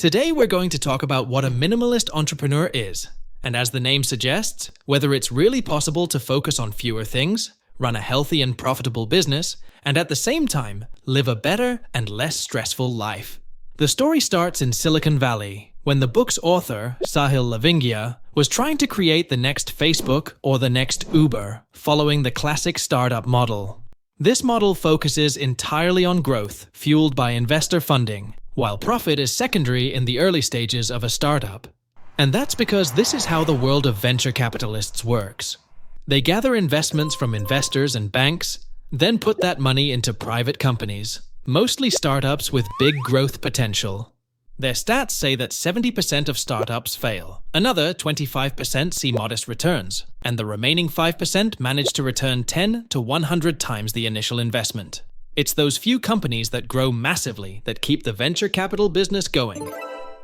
Today we're going to talk about what a minimalist entrepreneur is. And as the name suggests, whether it's really possible to focus on fewer things, run a healthy and profitable business, and at the same time, live a better and less stressful life. The story starts in Silicon Valley, when the book's author, Sahil Lavingia, was trying to create the next Facebook or the next Uber, following the classic startup model. This model focuses entirely on growth, fueled by investor funding, while profit is secondary in the early stages of a startup. And that's because this is how the world of venture capitalists works. They gather investments from investors and banks, then put that money into private companies, mostly startups with big growth potential. Their stats say that 70% of startups fail, another 25% see modest returns, and the remaining 5% manage to return 10 to 100 times the initial investment. It's those few companies that grow massively that keep the venture capital business going.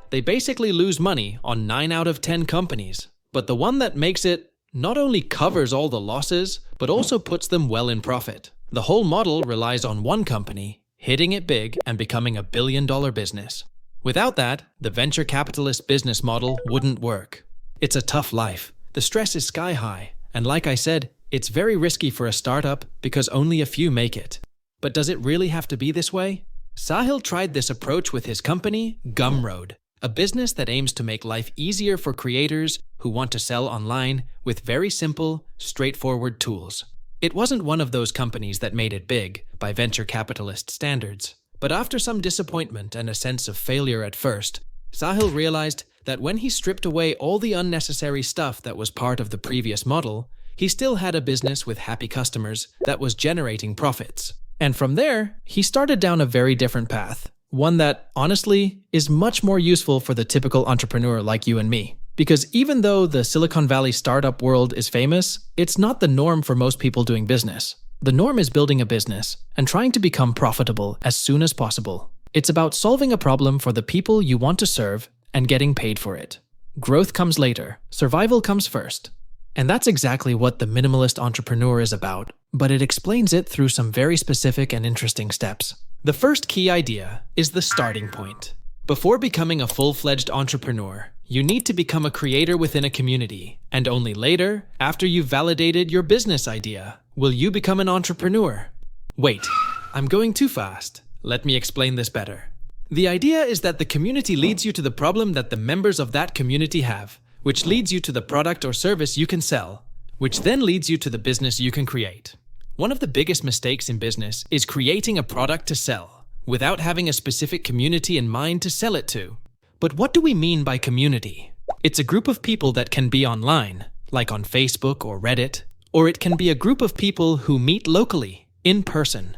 They basically lose money on 9 out of 10 companies, but the one that makes it not only covers all the losses, but also puts them well in profit. The whole model relies on one company hitting it big and becoming a billion-dollar business. Without that, the venture capitalist business model wouldn't work. It's a tough life. The stress is sky high, and like I said, it's very risky for a startup because only a few make it. But does it really have to be this way? Sahil tried this approach with his company, Gumroad, a business that aims to make life easier for creators who want to sell online with very simple, straightforward tools. It wasn't one of those companies that made it big by venture capitalist standards. But after some disappointment and a sense of failure at first, Sahil realized that when he stripped away all the unnecessary stuff that was part of the previous model, he still had a business with happy customers that was generating profits. And from there, he started down a very different path, one that, honestly, is much more useful for the typical entrepreneur like you and me. Because even though the Silicon Valley startup world is famous, it's not the norm for most people doing business. The norm is building a business and trying to become profitable as soon as possible. It's about solving a problem for the people you want to serve and getting paid for it. Growth comes later, survival comes first. And that's exactly what the minimalist entrepreneur is about, but it explains it through some very specific and interesting steps. The first key idea is the starting point. Before becoming a full-fledged entrepreneur, you need to become a creator within a community, and only later, after you've validated your business idea, will you become an entrepreneur. Wait, I'm going too fast. Let me explain this better. The idea is that the community leads you to the problem that the members of that community have, which leads you to the product or service you can sell, which then leads you to the business you can create. One of the biggest mistakes in business is creating a product to sell, without having a specific community in mind to sell it to. But what do we mean by community? It's a group of people that can be online, like on Facebook or Reddit, or it can be a group of people who meet locally, in person.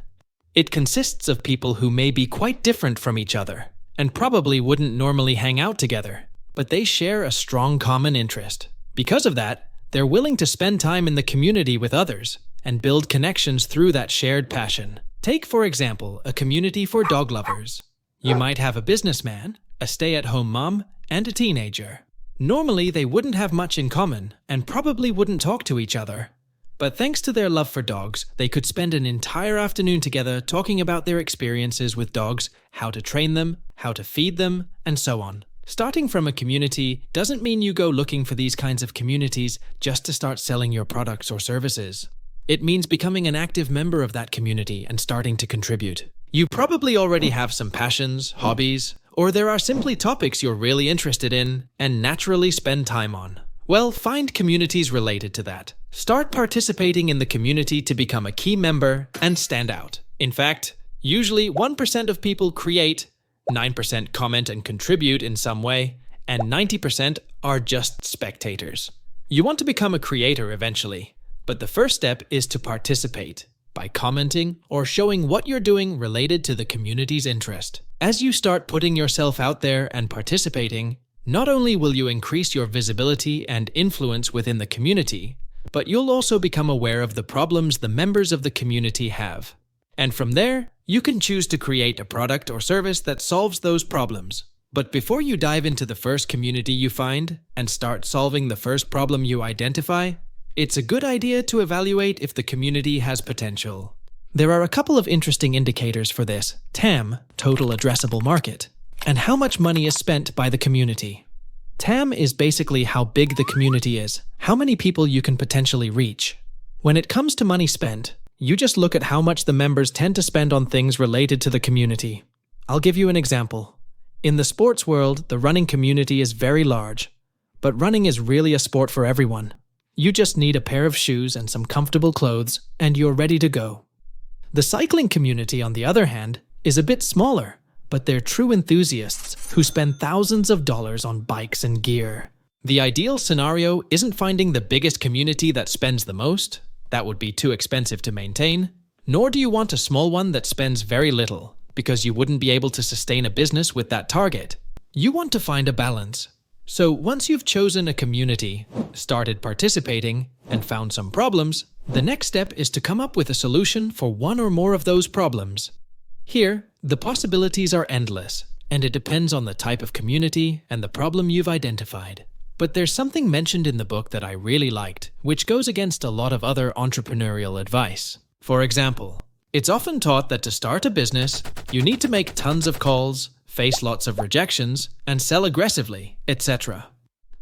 It consists of people who may be quite different from each other, and probably wouldn't normally hang out together, but they share a strong common interest. Because of that, they're willing to spend time in the community with others, and build connections through that shared passion. Take, for example, a community for dog lovers. You might have a businessman, a stay-at-home mom, and a teenager. Normally, they wouldn't have much in common, and probably wouldn't talk to each other. But thanks to their love for dogs, they could spend an entire afternoon together talking about their experiences with dogs, how to train them, how to feed them, and so on. Starting from a community doesn't mean you go looking for these kinds of communities just to start selling your products or services. It means becoming an active member of that community and starting to contribute. You probably already have some passions, hobbies, or there are simply topics you're really interested in and naturally spend time on. Well, find communities related to that. Start participating in the community to become a key member and stand out. In fact, usually 1% of people create, 9% comment and contribute in some way, and 90% are just spectators. You want to become a creator eventually, but the first step is to participate by commenting or showing what you're doing related to the community's interest. As you start putting yourself out there and participating, not only will you increase your visibility and influence within the community, but you'll also become aware of the problems the members of the community have. And from there, you can choose to create a product or service that solves those problems. But before you dive into the first community you find and start solving the first problem you identify, it's a good idea to evaluate if the community has potential. There are a couple of interesting indicators for this. TAM, total addressable market, And how much money is spent by the community. TAM is basically how big the community is, how many people you can potentially reach. When it comes to money spent, you just look at how much the members tend to spend on things related to the community. I'll give you an example. In the sports world, the running community is very large, but running is really a sport for everyone. You just need a pair of shoes and some comfortable clothes, and you're ready to go. The cycling community, on the other hand, is a bit smaller, but they're true enthusiasts who spend thousands of dollars on bikes and gear. The ideal scenario isn't finding the biggest community that spends the most. That would be too expensive to maintain. Nor do you want a small one that spends very little, because you wouldn't be able to sustain a business with that target. You want to find a balance. So once you've chosen a community, started participating, and found some problems, the next step is to come up with a solution for one or more of those problems. Here, the possibilities are endless, and it depends on the type of community and the problem you've identified. But there's something mentioned in the book that I really liked, which goes against a lot of other entrepreneurial advice. For example, it's often taught that to start a business, you need to make tons of calls, face lots of rejections, and sell aggressively, etc.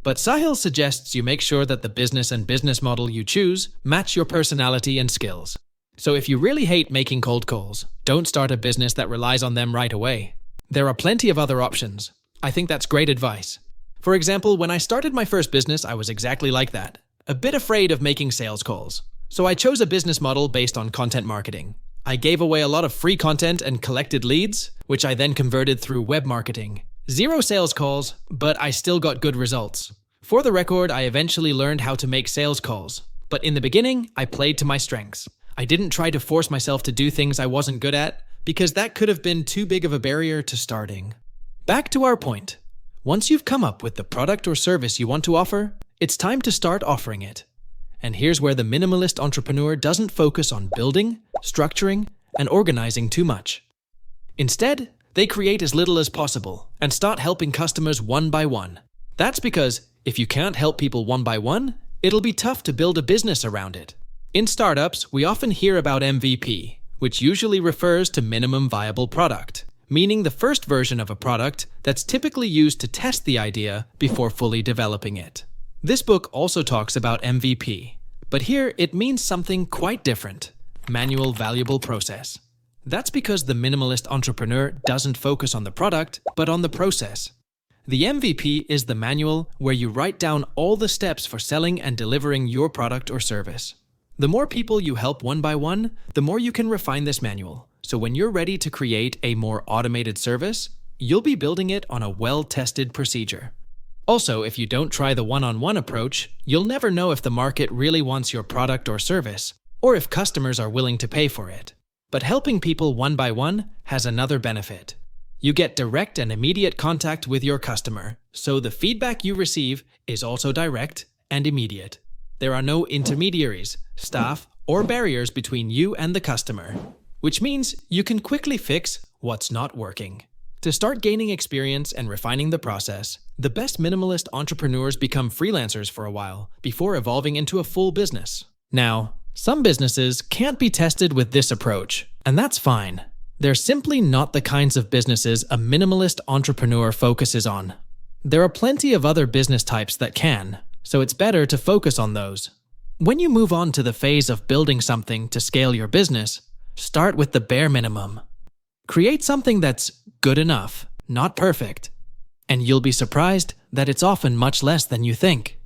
But Sahil suggests you make sure that the business and business model you choose match your personality and skills. So if you really hate making cold calls, don't start a business that relies on them right away. There are plenty of other options. I think that's great advice. For example, when I started my first business, I was exactly like that. A bit afraid of making sales calls. So I chose a business model based on content marketing. I gave away a lot of free content and collected leads, which I then converted through web marketing. 0 sales calls, but I still got good results. For the record, I eventually learned how to make sales calls. But in the beginning, I played to my strengths. I didn't try to force myself to do things I wasn't good at, because that could have been too big of a barrier to starting. Back to our point. Once you've come up with the product or service you want to offer, it's time to start offering it. And here's where the minimalist entrepreneur doesn't focus on building, structuring, and organizing too much. Instead, they create as little as possible and start helping customers one by one. That's because if you can't help people one by one, it'll be tough to build a business around it. In startups, we often hear about MVP, which usually refers to minimum viable product, meaning the first version of a product that's typically used to test the idea before fully developing it. This book also talks about MVP, but here it means something quite different: manual valuable process. That's because the minimalist entrepreneur doesn't focus on the product, but on the process. The MVP is the manual where you write down all the steps for selling and delivering your product or service. The more people you help one by one, the more you can refine this manual. So when you're ready to create a more automated service, you'll be building it on a well-tested procedure. Also, if you don't try the one-on-one approach, you'll never know if the market really wants your product or service, or if customers are willing to pay for it. But helping people one by one has another benefit. You get direct and immediate contact with your customer, so the feedback you receive is also direct and immediate. There are no intermediaries, staff, or barriers between you and the customer, which means you can quickly fix what's not working. To start gaining experience and refining the process, the best minimalist entrepreneurs become freelancers for a while before evolving into a full business. Now, some businesses can't be tested with this approach, and that's fine. They're simply not the kinds of businesses a minimalist entrepreneur focuses on. There are plenty of other business types that can, so it's better to focus on those. When you move on to the phase of building something to scale your business, start with the bare minimum. Create something that's good enough, not perfect, and you'll be surprised that it's often much less than you think.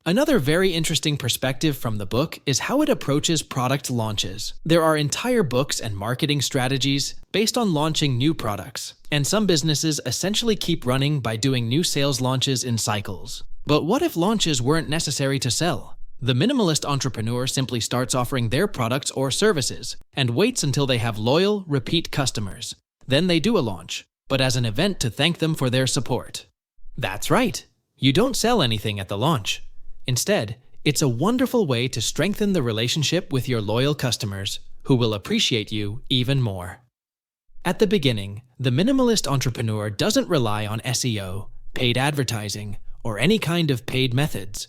Another very interesting perspective from the book is how it approaches product launches. There are entire books and marketing strategies based on launching new products, and some businesses essentially keep running by doing new sales launches in cycles. But what if launches weren't necessary to sell? The minimalist entrepreneur simply starts offering their products or services and waits until they have loyal, repeat customers. Then they do a launch, but as an event to thank them for their support. That's right, you don't sell anything at the launch. Instead, it's a wonderful way to strengthen the relationship with your loyal customers, who will appreciate you even more. At the beginning, the minimalist entrepreneur doesn't rely on SEO, paid advertising, or any kind of paid methods.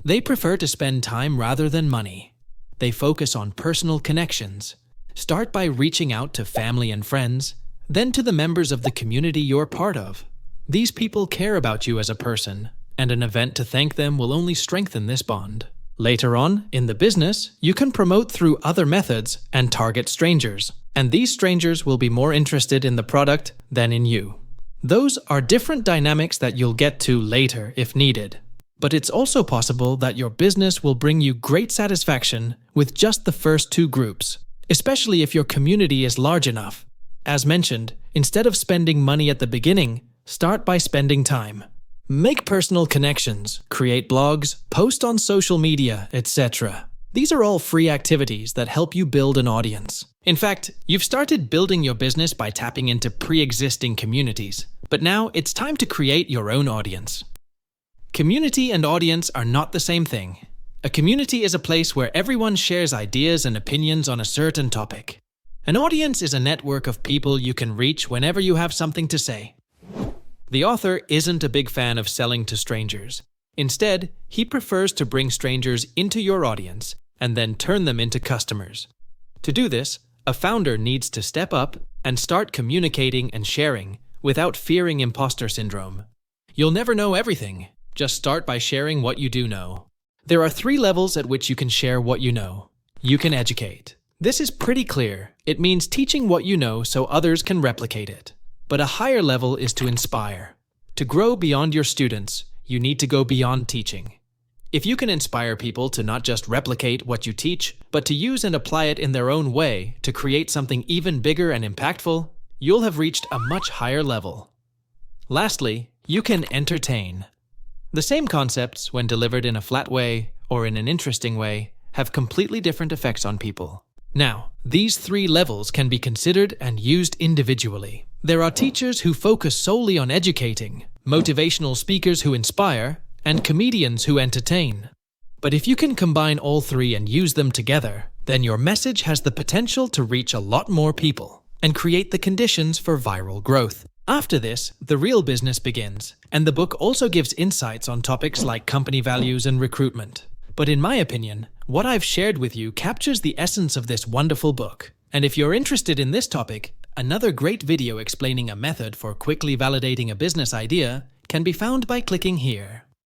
They prefer to spend time rather than money. They focus on personal connections. Start by reaching out to family and friends, then to the members of the community you're part of. These people care about you as a person, and an event to thank them will only strengthen this bond. Later on, in the business, you can promote through other methods and target strangers, and these strangers will be more interested in the product than in you. Those are different dynamics that you'll get to later if needed. But it's also possible that your business will bring you great satisfaction with just the first two groups, especially if your community is large enough. As mentioned, instead of spending money at the beginning, start by spending time. Make personal connections, create blogs, post on social media, etc. These are all free activities that help you build an audience. In fact, you've started building your business by tapping into pre-existing communities, but now it's time to create your own audience. Community and audience are not the same thing. A community is a place where everyone shares ideas and opinions on a certain topic. An audience is a network of people you can reach whenever you have something to say. The author isn't a big fan of selling to strangers. Instead, he prefers to bring strangers into your audience and then turn them into customers. To do this, a founder needs to step up and start communicating and sharing without fearing imposter syndrome. You'll never know everything. Just start by sharing what you do know. There are 3 levels at which you can share what you know. You can educate. This is pretty clear. It means teaching what you know so others can replicate it. But a higher level is to inspire. To grow beyond your students, you need to go beyond teaching. If you can inspire people to not just replicate what you teach, but to use and apply it in their own way to create something even bigger and impactful, you'll have reached a much higher level. Lastly, you can entertain. The same concepts, when delivered in a flat way or in an interesting way, have completely different effects on people. Now, these 3 levels can be considered and used individually. There are teachers who focus solely on educating, motivational speakers who inspire, and comedians who entertain. But if you can combine all 3 and use them together, then your message has the potential to reach a lot more people and create the conditions for viral growth. After this, the real business begins, and the book also gives insights on topics like company values and recruitment. But in my opinion, what I've shared with you captures the essence of this wonderful book. And if you're interested in this topic, another great video explaining a method for quickly validating a business idea can be found by clicking here.